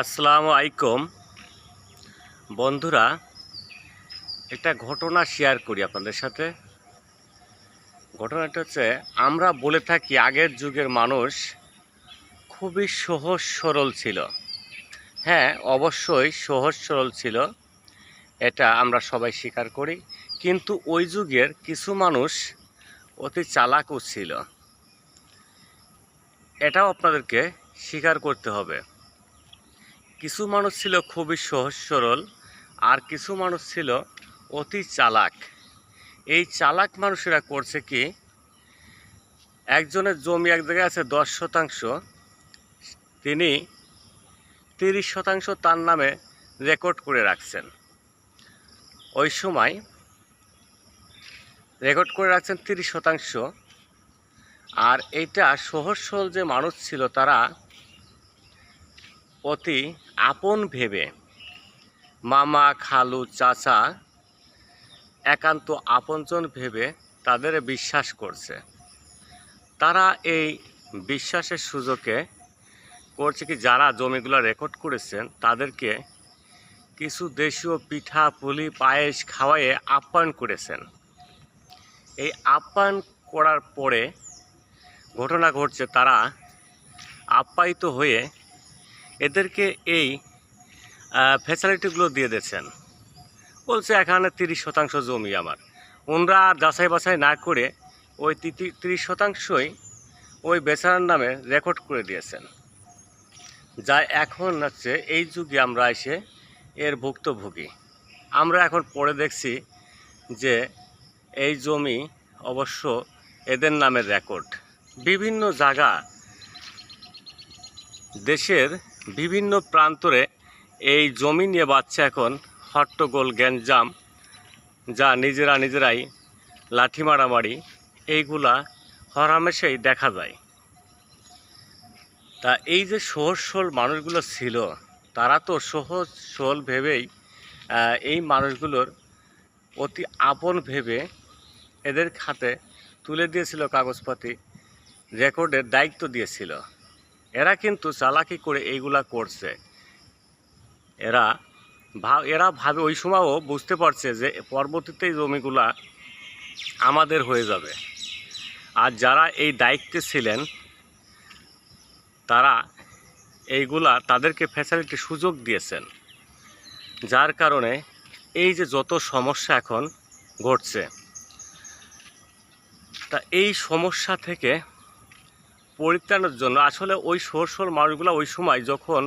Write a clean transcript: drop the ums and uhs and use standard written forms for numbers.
আসসালামু আলাইকুম বন্ধুরা, একটা ঘটনা শেয়ার করি আপনাদের সাথে। ঘটনাটা হচ্ছে, আমরা বলে থাকি আগের যুগের মানুষ খুবই সহজ সরল ছিল। হ্যাঁ, অবশ্যই সহজ সরল ছিল, এটা আমরা সবাই স্বীকার করি। কিন্তু ওই যুগের কিছু মানুষ অতি চালাকও ছিল, এটাও আপনাদেরকে স্বীকার করতে হবে। কিছু মানুষ ছিল খুবই সহজ সরল, আর কিছু মানুষ ছিল অতি চালাক। এই চালাক মানুষেরা করছে কি, একজনের জমি এক জায়গায় আছে 10%, তিনি 30% তার নামে রেকর্ড করে রাখছেন। ওই সময় রেকর্ড করে রাখছেন 30%। আর এইটা সহজ সরল যে মানুষ ছিল, তারা অতি আপন ভেবে, মামা খালু চাচা একান্ত আপনজন ভেবে তাদের বিশ্বাস করছে। তারা এই বিশ্বাসের সুযোগে করছে কি, যারা জমিগুলো রেকর্ড করেছেন তাদেরকে কিছু দেশীয় পিঠা পুলি পায়েস খাওয়াইয়ে আপ্যায়ন করেছেন। এই আপ্যায়ন করার পরে ঘটনা ঘটছে, তারা আপ্যায়িত হয়ে এদেরকে এই ফ্যাসিলিটিগুলো দিয়ে দিয়েছেন। বলছে এখানে 30% জমি আমার। ওনারা আর যাচাই বাছাই না করে ওই 30%ই ওই বেচারার নামে রেকর্ড করে দিয়েছেন। যা এখন হচ্ছে এই যুগে আমরা এসে এর ভুক্তভোগী। আমরা এখন পরে দেখছি যে এই জমি অবশ্য এদের নামে রেকর্ড। বিভিন্ন জায়গা, দেশের বিভিন্ন প্রান্তরে এই জমি নিয়ে বাচ্চা এখন হট্টগোল গ্যাঞ্জাম, যা নিজেরাই লাঠি মারামারি, এইগুলা হরহামেশাই দেখা যায়। তা এই যে সহজ সরল মানুষগুলো ছিল, তারা তো সহজ সরল ভেবেই এই মানুষগুলোর অতি আপন ভেবে এদের হাতে তুলে দিয়েছিল কাগজপাতি, রেকর্ডের দায়িত্ব দিয়েছিল। এরা কিন্তু চালাকি করে এইগুলা করছে। এরা ভাবে, ওই সময়ও বুঝতে পারছে যে পরবর্তীতে এই জমিগুলা আমাদের হয়ে যাবে। আর যারা এই দায়িত্বে ছিলেন, তারা এইগুলা তাদেরকে ফ্যাসিলিটি সুযোগ দিয়েছেন, যার কারণে এই যে যত সমস্যা এখন ঘটছে। তা এই সমস্যা থেকে পরিত্রাণের জন্য আসলে ওই সরল মানুষগুলো ওই সময় যখন